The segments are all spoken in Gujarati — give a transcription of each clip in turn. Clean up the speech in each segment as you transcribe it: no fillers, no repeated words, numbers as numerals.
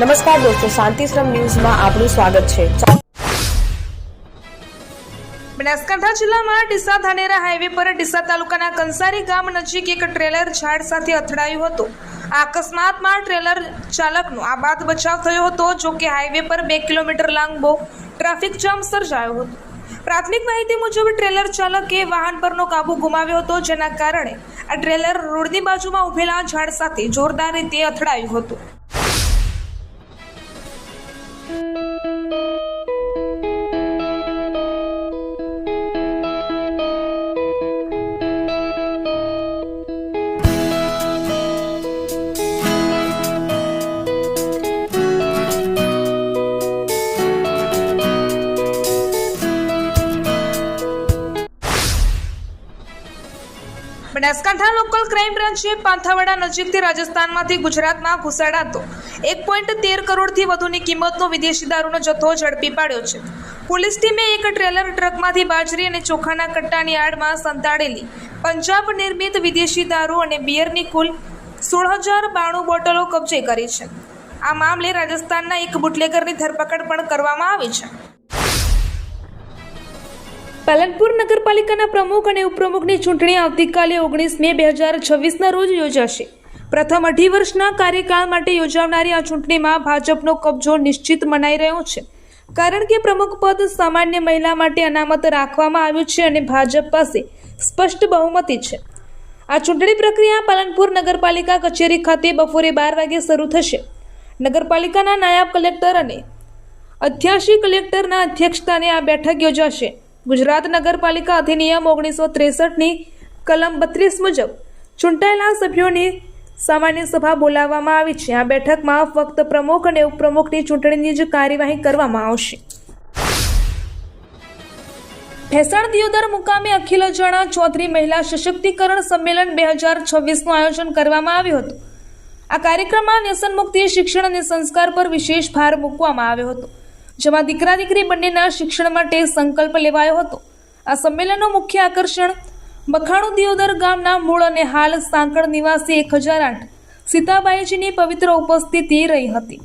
નમસ્કાર દોસ્તો, શાંતિશ્રમ ન્યૂઝમાં આપનું સ્વાગત છે। બનાસકાંઠા જિલ્લામાં ડીસા ધાનેરા હાઈવે પર ડીસા તાલુકાના કંસારી ગામ નજીક એક ટ્રેલર ઝાડ સાથે અથડાયું હતું। આ અકસ્માતમાં ટ્રેલર ચાલકનો આબાદ બચાવ થયો હતો। જો કે હાઈવે પર 2 કિલોમીટર લાંબો ટ્રાફિક જામ સર્જાયો હતો। પ્રાથમિક માહિતી મુજબ ટ્રેલર ચાલકે વાહન પરનો કાબુ ગુમાવ્યો હતો, જેના કારણે આ ટ્રેલર રોડની બાજુમાં ઉભેલા ઝાડ સાથે જોરદાર રીતે અથડાયું હતું। બનાસકાંઠા લોકલ ક્રાઇમ બ્રાન્ચે પાંથાવાડા નજીકથી રાજસ્થાનમાંથી ગુજરાતમાં ઘુસાડાતો 1.13 કરોડથી વધુની કિંમતનો વિદેશી દારૂનો જથ્થો ઝડપી પાડ્યો છે। પોલીસ ટીમે એક ટ્રેલર ટ્રકમાંથી બાજરી અને ચોખાના કટ્ટાની આડમાં સંતાડેલી પંજાબ નિર્મિત વિદેશી દારૂ અને બિયરની કુલ 16,092 બોટલો કબજે કરી છે। આ મામલે રાજસ્થાનના એક બુટલેગરની ધરપકડ પણ કરવામાં આવી છે। પાલનપુર નગરપાલિકાના પ્રમુખ અને ઉપપ્રમુખની ચૂંટણી આવતીકાલે 19 મે 2026ના રોજ યોજાશે। પ્રથમ 2.5 વર્ષના કાર્યકાળ માટે યોજાનારી આ ચૂંટણીમાં ભાજપનો કબજો નિશ્ચિત મનાઈ રહ્યો છે, કારણ કે પ્રમુખ પદ સામાન્ય મહિલા માટે અનામત રાખવામાં આવ્યું છે અને ભાજપ પાસે સ્પષ્ટ બહુમતી છે। આ ચૂંટણી પ્રક્રિયા પાલનપુર નગરપાલિકા કચેરી ખાતે બપોરે 12 વાગે શરૂ થશે। નગરપાલિકાના નાયબ કલેક્ટર અને 88 કલેક્ટરના અધ્યક્ષસ્થાને આ બેઠક યોજાશે। ગુજરાત નગરપાલિકા અધિનિયમ 1963ની કલમ 32 મુજબ ચૂંટાયેલા સભ્યોની સામાન્ય સભા બોલાવવામાં આવી છે। આ બેઠકમાં ફક્ત પ્રમુખ અને ઉપપ્રમુખની ચૂંટણીની જ કાર્યવાહી કરવામાં આવશે। ભેસાણ દિયોદર મુકામે અખિલ અજાણા ચૌધરી મહિલા સશક્તિકરણ સંમેલન 2026નું આયોજન કરવામાં આવ્યું હતું। આ કાર્યક્રમમાં વ્યસન મુક્તિ, શિક્ષણ અને સંસ્કાર પર વિશેષ ભાર મૂકવામાં આવ્યો હતો, જેમાં દીકરા દીકરી બંનેના શિક્ષણ માટે સંકલ્પ લેવાયો હતો। આ સંમેલનનું મુખ્ય આકર્ષણ મખાણું દિયોદર ગામના મૂળ અને હાલ સાંકળ નિવાસી 1008 સીતાબાઈજીની પવિત્ર ઉપસ્થિતિ રહી હતી।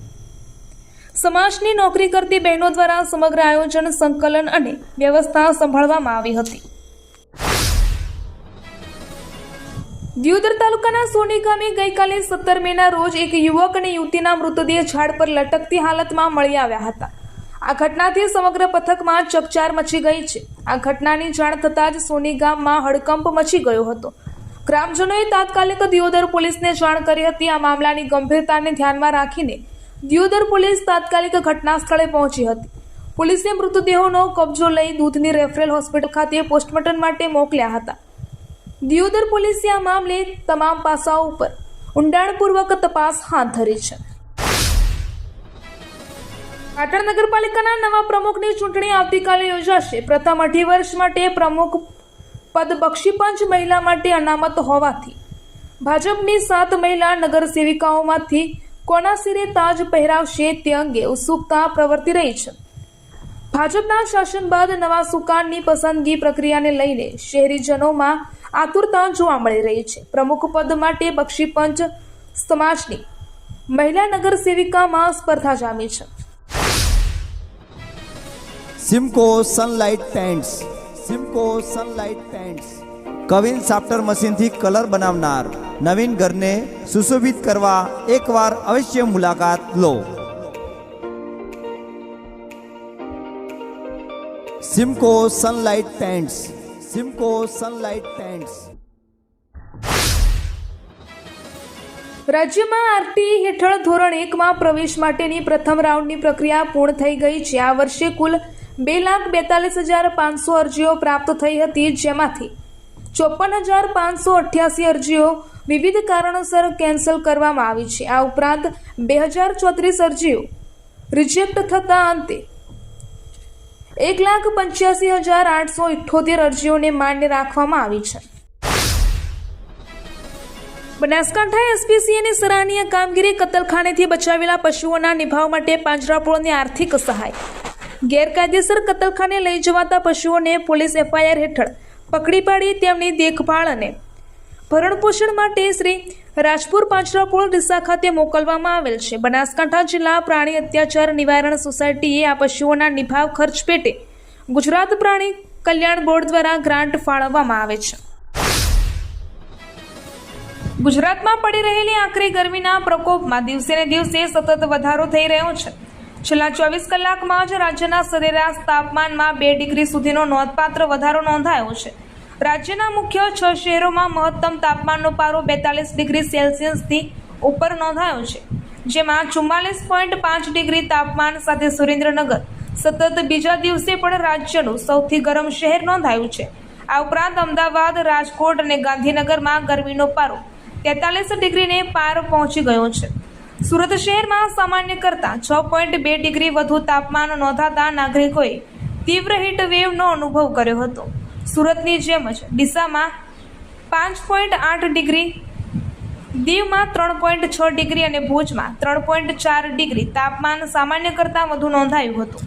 સમાજની નોકરી કરતી બહેનો દ્વારા સમગ્ર આયોજન, સંકલન અને વ્યવસ્થા સંભાળવામાં આવી હતી। દિયોદર તાલુકાના સોની ગામે ગઈકાલે 17 મેના રોજ એક યુવક અને યુવતીના મૃતદેહ ઝાડ પર લટકતી હાલતમાં મળી આવ્યા હતા। આ ઘટનાથી સમગ્ર પથકમાં ચકચાર મચી ગઈ છે। આ ઘટનાની જાણ થતાં જ સોની ગામમાં હડકંપ મચી ગયો હતો। ગ્રામજનોએ તાત્કાલિક દિયોદર પોલીસને જાણ કરી હતી। આ મામલાની ગંભીરતાને ધ્યાનમાં રાખીને દિયોદર પોલીસ તાત્કાલિક ઘટના સ્થળે પહોંચી હતી। પોલીસે મૃતદેહોનો કબજો લઈ દૂધની રેફરલ હોસ્પિટલ ખાતે પોસ્ટમોર્ટમ માટે મોકલ્યા હતા। દિયોદર પોલીસે આ મામલે તમામ પાસાઓ ઉપર ઊંડાણપૂર્વક તપાસ હાથ ધરી છે। પાટણ નગરપાલિકાના નવા પ્રમુખની ચૂંટણી આવતીકાલે યોજાશે। પ્રથમ 2.5 વર્ષ માટે પ્રમુખ પદ બક્ષીપંચ મહિલા માટે અનામત હોવાથી ભાજપની 7 મહિલા નગરસેવિકાઓમાંથી કોના સિરે તાજ પહેરાવશે તે અંગે ઉત્સુકતા પ્રવર્તી રહી છે। ભાજપના શાસન બાદ નવા સુકાનની પસંદગી પ્રક્રિયાને લઈને શહેરીજનોમાં આતુરતા જોવા મળી રહી છે। પ્રમુખ પદ માટે બક્ષીપંચ સમાજની મહિલા નગરસેવિકામાં સ્પર્ધા જામી છે। Simco sunlight paints, Simco sunlight paints કવિન સાફ્ટર મશીનથી કલર બનાવનાર નવીન ઘરને સુશોભિત કરવા એકવાર અવશ્ય મુલાકાત લો। Simco sunlight paints, Simco sunlight paints. રાજ્યમાં આરટી હેઠળ ધોરણ 1માં પ્રવેશ માટેની પ્રથમ રાઉન્ડની પ્રક્રિયા પૂર્ણ થઈ ગઈ છે। આ વર્ષે કુલ 2,42,500 અરજીઓ પ્રાપ્ત થઈ હતી, જેમાંથી 54,588 અરજીઓ વિવિધ કારણોસર કેન્સલ કરવામાં આવી છે। આ ઉપરાંત 2,034 અરજીઓ રિજેક્ટ થતા અંતે 1,85,878 અરજીઓને માન્ય રાખવામાં આવી છે। બનાસકાંઠા એસપીસીએની સરાહનીય કામગીરી। કતલખાનેથી બચાવેલા પશુઓના નિભાવ માટે પાંજરાપોળની આર્થિક સહાય। ગેરકાયદેસર કતલખાને લઈ જવાતા પશુઓને પોલીસ એફઆઈઆર હેઠળ પકડી પાડી તેમની દેખભાળ અને ભરણપોષણ માટે શ્રી રાજપુર પાંજરાપોળ ડીસા ખાતે મોકલવામાં આવેલ છે. બનાસકાંઠા જિલ્લા પ્રાણી અત્યાચાર નિવારણ સોસાયટીએ આ પશુઓના નિભાવ ખર્ચ પેટે ગુજરાત પ્રાણી કલ્યાણ બોર્ડ દ્વારા ગ્રાન્ટ ફાળવવામાં આવે છે. ગુજરાતમાં પડી રહેલી આકરી ગરમીના પ્રકોપમાં દિવસે ને દિવસે સતત વધારો થઈ રહ્યો છે. છેલ્લા 24 કલાકમાં જ રાજ્યના સરેરાશ તાપમાનમાં 2 ડિગ્રી સુધીનો નોંધપાત્ર વધારો નોંધાયો છે. રાજ્યના મુખ્ય 6 શહેરોમાં મહત્તમ તાપમાનનો પારો 42 ડિગ્રી સેલ્સિયસથી ઉપર નોંધાયો છે, જેમાં 44.5 ડિગ્રી તાપમાન સાથે સુરેન્દ્રનગર સતત બીજા દિવસે પણ રાજ્યનું સૌથી ગરમ શહેર નોંધાયું છે. આ ઉપરાંત અમદાવાદ, રાજકોટ અને ગાંધીનગરમાં ગરમીનો પારો 43 ડિગ્રીને પાર પહોંચી ગયો છે. સુરત શહેરમાં સામાન્ય કરતાં 6.2 ડિગ્રી વધુ તાપમાન નોંધાતા નાગરિકોએ તીવ્ર હીટ વેવનો અનુભવ કર્યો હતો. સુરતની જેમ જ ડીસામાં 5.8 ડિગ્રી, દીવમાં 3.6 ડિગ્રી અને ભુજમાં 3.4 ડિગ્રી તાપમાન સામાન્ય કરતાં વધુ નોંધાયું હતું.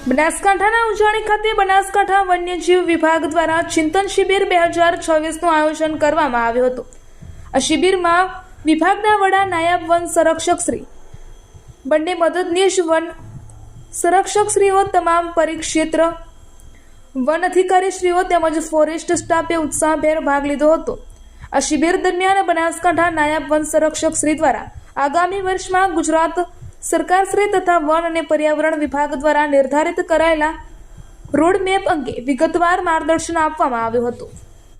બનાસકાંઠાના ઉજાણી ખાતે બનાસકાંઠા વન્યજીવ વિભાગ દ્વારા ચિંતન શિબિર 2026નું આયોજન કરવામાં આવ્યું હતું. આ શિબિરમાં વિભાગના વડા, નાયબ વન સંરક્ષક શ્રી, બંને મદદનીશ વન સંરક્ષકશ્રીઓ, તમામ પરિક્ષેત્ર વન અધિકારીશ્રીઓ તેમજ ફોરેસ્ટ સ્ટાફે ઉત્સાહભેર ભાગ લીધો હતો. આ શિબિર દરમિયાન બનાસકાંઠા નાયબ વન સંરક્ષક શ્રી દ્વારા આગામી વર્ષમાં ગુજરાત સરકારશ્રી તથા વન અને પર્યાવરણ વિભાગ દ્વારા નિર્ધારિત કરાયેલા રોડમેપ અંગે વિગતવાર માર્ગદર્શન આપવામાં આવ્યું હતું.